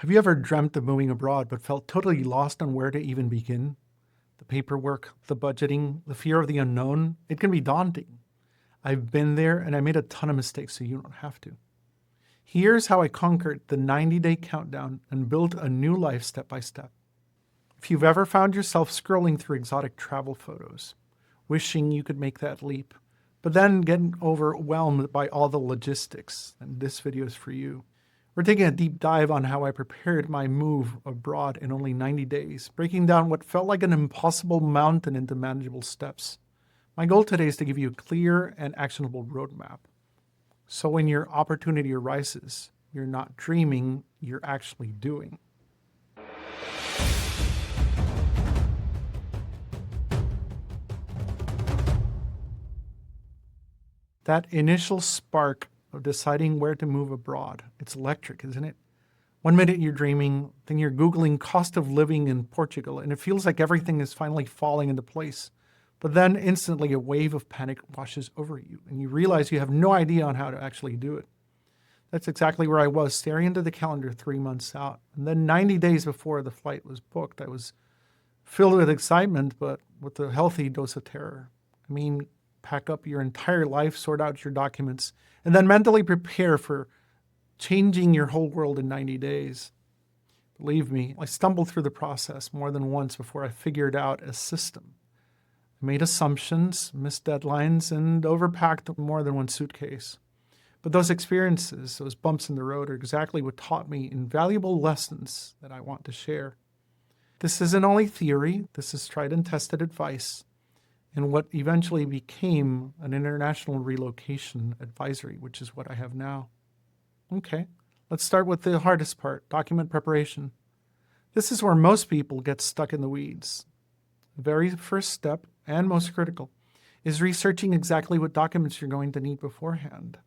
Have you ever dreamt of moving abroad but felt totally lost on where to even begin? The paperwork, the budgeting, the fear of the unknown, it can be daunting. I've been there and I made a ton of mistakes, so you don't have to. Here's how I conquered the 90-day countdown and built a new life step by step. If you've ever found yourself scrolling through exotic travel photos, wishing you could make that leap, but then getting overwhelmed by all the logistics, then this video is for you. We're taking a deep dive on how I prepared my move abroad in only 90 days, breaking down what felt like an impossible mountain into manageable steps. My goal today is to give you a clear and actionable roadmap. So when your opportunity arises, you're not dreaming, you're actually doing. That initial spark of deciding where to move abroad, it's electric, isn't it? One minute you're dreaming, then you're Googling cost of living in Portugal, and it feels like everything is finally falling into place. But then instantly a wave of panic washes over you, and you realize you have no idea on how to actually do it. That's exactly where I was, staring into the calendar 3 months out. And then 90 days before the flight was booked, I was filled with excitement, but with a healthy dose of terror. Pack up your entire life, sort out your documents, and then mentally prepare for changing your whole world in 90 days. Believe me, I stumbled through the process more than once before I figured out a system. I made assumptions, missed deadlines, and overpacked more than one suitcase. But those experiences, those bumps in the road, are exactly what taught me invaluable lessons that I want to share. This isn't only theory, this is tried and tested advice, and what eventually became an international relocation advisory, which is what I have now. Okay, let's start with the hardest part, document preparation. This is where most people get stuck in the weeds. The very first step, and most critical, is researching exactly what documents you're going to need beforehand.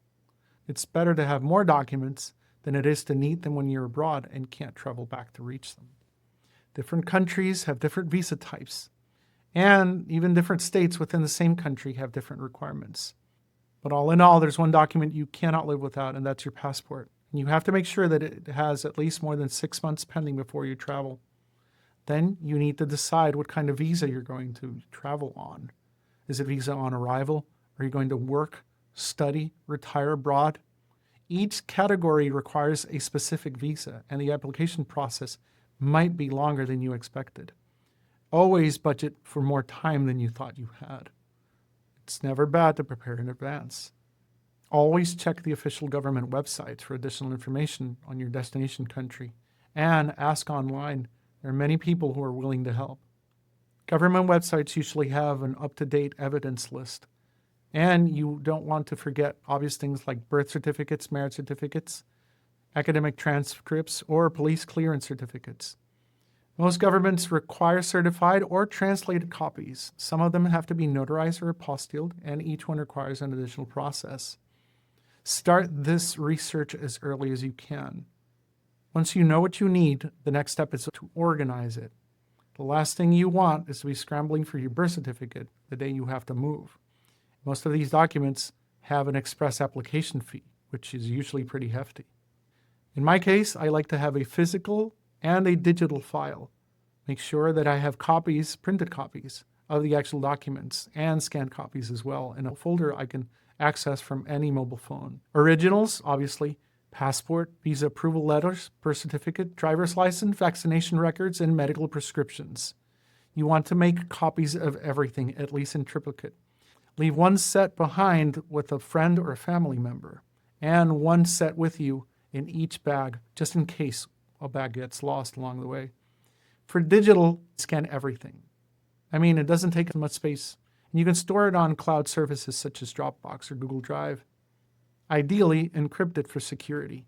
It's better to have more documents than it is to need them when you're abroad and can't travel back to reach them. Different countries have different visa types. And even different states within the same country have different requirements. But all in all, there's one document you cannot live without, and that's your passport. And you have to make sure that it has at least more than 6 months pending before you travel. Then you need to decide what kind of visa you're going to travel on. Is it visa on arrival? Are you going to work, study, retire abroad? Each category requires a specific visa, and the application process might be longer than you expected. Always budget for more time than you thought you had. It's never bad to prepare in advance. Always check the official government websites for additional information on your destination country, and ask online. There are many people who are willing to help. Government websites usually have an up-to-date evidence list, and you don't want to forget obvious things like birth certificates, marriage certificates, academic transcripts, or police clearance certificates. Most governments require certified or translated copies. Some of them have to be notarized or apostilled, and each one requires an additional process. Start this research as early as you can. Once you know what you need, the next step is to organize it. The last thing you want is to be scrambling for your birth certificate the day you have to move. Most of these documents have an express application fee, which is usually pretty hefty. In my case, I like to have a physical and a digital file. Make sure that I have copies, printed copies, of the actual documents and scanned copies as well in a folder I can access from any mobile phone. Originals, obviously, passport, visa approval letters, birth certificate, driver's license, vaccination records, and medical prescriptions. You want to make copies of everything, at least in triplicate. Leave one set behind with a friend or a family member, and one set with you in each bag, just in case a bag gets lost along the way. For digital, scan everything. It doesn't take much space, and you can store it on cloud services such as Dropbox or Google Drive. Ideally, encrypt it for security.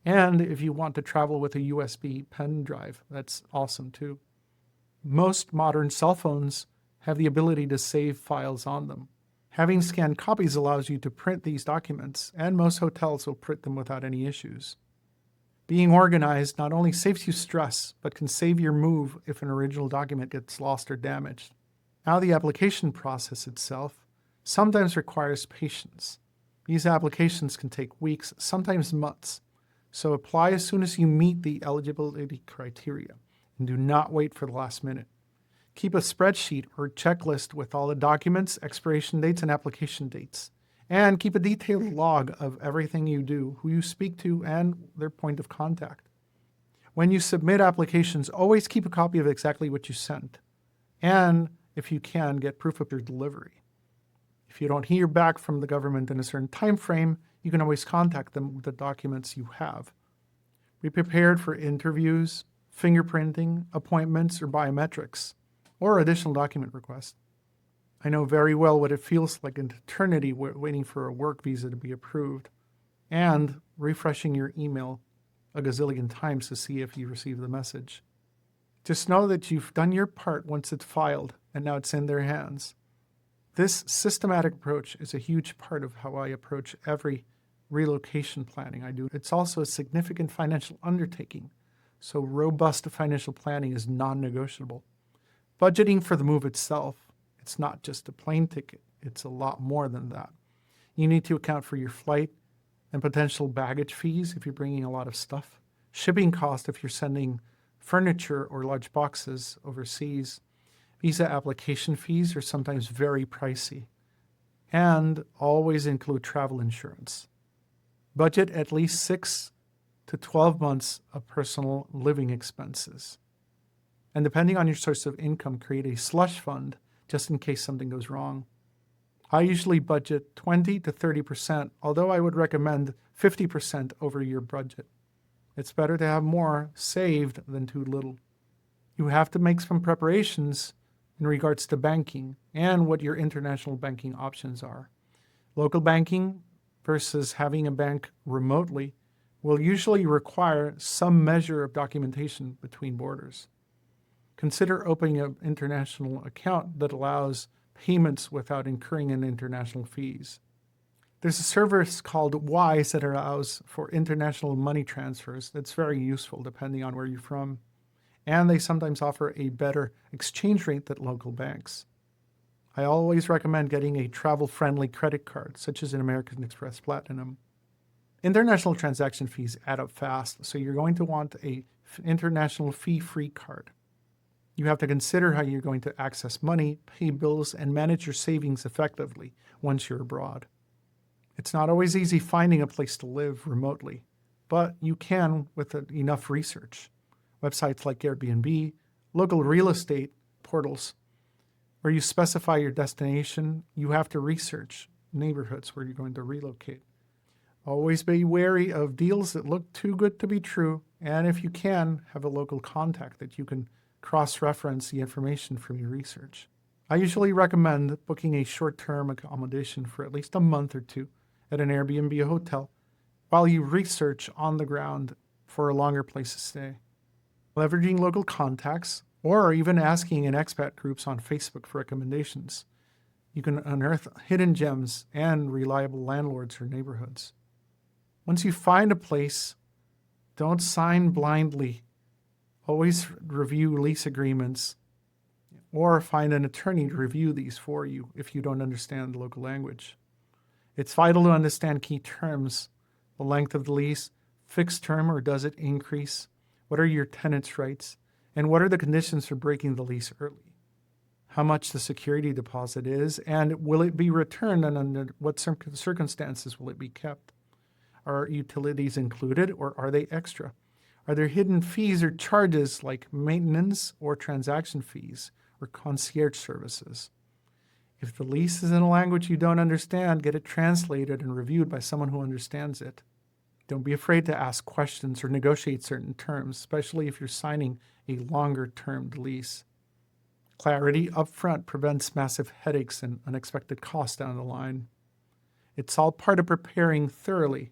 And if you want to travel with a USB pen drive, that's awesome too. Most modern cell phones have the ability to save files on them. Having scanned copies allows you to print these documents, and most hotels will print them without any issues. Being organized not only saves you stress, but can save your move if an original document gets lost or damaged. Now, the application process itself sometimes requires patience. These applications can take weeks, sometimes months. So apply as soon as you meet the eligibility criteria, and do not wait for the last minute. Keep a spreadsheet or checklist with all the documents, expiration dates, and application dates. And keep a detailed log of everything you do, who you speak to, and their point of contact. When you submit applications, always keep a copy of exactly what you sent. And if you can, get proof of your delivery. If you don't hear back from the government in a certain time frame, you can always contact them with the documents you have. Be prepared for interviews, fingerprinting, appointments, or biometrics, or additional document requests. I know very well what it feels like an eternity waiting for a work visa to be approved and refreshing your email a gazillion times to see if you receive the message. Just know that you've done your part once it's filed and now it's in their hands. This systematic approach is a huge part of how I approach every relocation planning I do. It's also a significant financial undertaking, so robust financial planning is non-negotiable. Budgeting for the move itself, it's not just a plane ticket, it's a lot more than that. You need to account for your flight and potential baggage fees if you're bringing a lot of stuff, shipping cost if you're sending furniture or large boxes overseas. Visa application fees are sometimes very pricey, and always include travel insurance. Budget at least 6 to 12 months of personal living expenses. And depending on your source of income, create a slush fund just in case something goes wrong. I usually budget 20 to 30%, although I would recommend 50% over your budget. It's better to have more saved than too little. You have to make some preparations in regards to banking and what your international banking options are. Local banking versus having a bank remotely will usually require some measure of documentation between borders. Consider opening an international account that allows payments without incurring in international fees. There's a service called Wise that allows for international money transfers that's very useful depending on where you're from. And they sometimes offer a better exchange rate than local banks. I always recommend getting a travel-friendly credit card, such as an American Express Platinum. International transaction fees add up fast, so you're going to want an international fee-free card. You have to consider how you're going to access money, pay bills, and manage your savings effectively once you're abroad. It's not always easy finding a place to live remotely, but you can with enough research. Websites like Airbnb, local real estate portals, where you specify your destination, you have to research neighborhoods where you're going to relocate. Always be wary of deals that look too good to be true, and if you can, have a local contact that you can cross-reference the information from your research. I usually recommend booking a short-term accommodation for at least a month or two at an Airbnb hotel while you research on the ground for a longer place to stay. Leveraging local contacts, or even asking in expat groups on Facebook for recommendations. You can unearth hidden gems and reliable landlords or neighborhoods. Once you find a place, don't sign blindly. Always review lease agreements or find an attorney to review these for you if you don't understand the local language. It's vital to understand key terms, the length of the lease, fixed term or does it increase, what are your tenant's rights, and what are the conditions for breaking the lease early? How much the security deposit is, and will it be returned, and under what circumstances will it be kept? Are utilities included, or are they extra? Are there hidden fees or charges like maintenance or transaction fees or concierge services? If the lease is in a language you don't understand, get it translated and reviewed by someone who understands it. Don't be afraid to ask questions or negotiate certain terms, especially if you're signing a longer-term lease. Clarity upfront prevents massive headaches and unexpected costs down the line. It's all part of preparing thoroughly.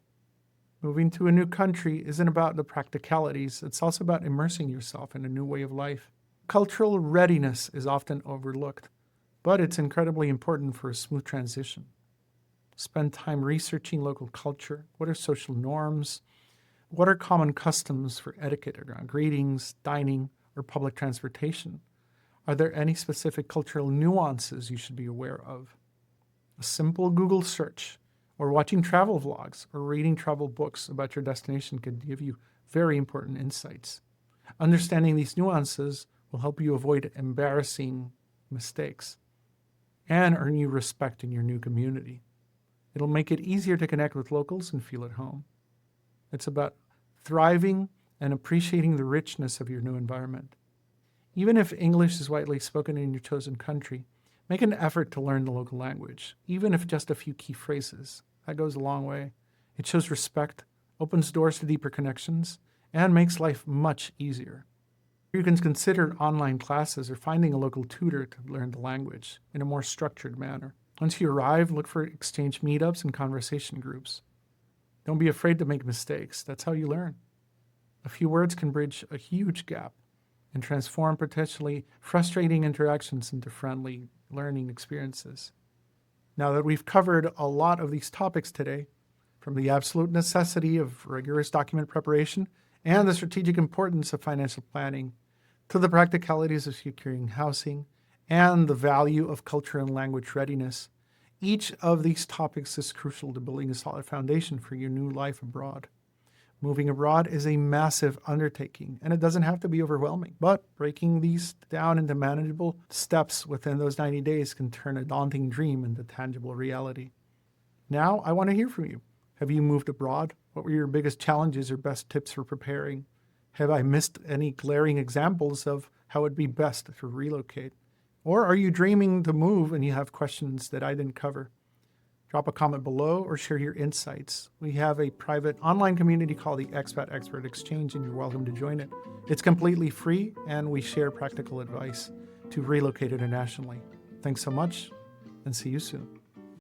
Moving to a new country isn't about the practicalities, it's also about immersing yourself in a new way of life. Cultural readiness is often overlooked, but it's incredibly important for a smooth transition. Spend time researching local culture. What are social norms? What are common customs for etiquette around greetings, dining, or public transportation? Are there any specific cultural nuances you should be aware of? A simple Google search or watching travel vlogs or reading travel books about your destination could give you very important insights. Understanding these nuances will help you avoid embarrassing mistakes and earn you respect in your new community. It'll make it easier to connect with locals and feel at home. It's about thriving and appreciating the richness of your new environment. Even if English is widely spoken in your chosen country, make an effort to learn the local language, even if just a few key phrases. That goes a long way. It shows respect, opens doors to deeper connections, and makes life much easier. You can consider online classes or finding a local tutor to learn the language in a more structured manner. Once you arrive, look for exchange meetups and conversation groups. Don't be afraid to make mistakes. That's how you learn. A few words can bridge a huge gap and transform potentially frustrating interactions into friendly learning experiences. Now that we've covered a lot of these topics today, from the absolute necessity of rigorous document preparation and the strategic importance of financial planning, to the practicalities of securing housing and the value of culture and language readiness, each of these topics is crucial to building a solid foundation for your new life abroad. Moving abroad is a massive undertaking, and it doesn't have to be overwhelming. But breaking these down into manageable steps within those 90 days can turn a daunting dream into tangible reality. Now, I want to hear from you. Have you moved abroad? What were your biggest challenges or best tips for preparing? Have I missed any glaring examples of how it'd be best to relocate? Or are you dreaming to move and you have questions that I didn't cover? Drop a comment below or share your insights. We have a private online community called the Expat Expert Exchange, and you're welcome to join it. It's completely free, and we share practical advice to relocate internationally. Thanks so much, and see you soon.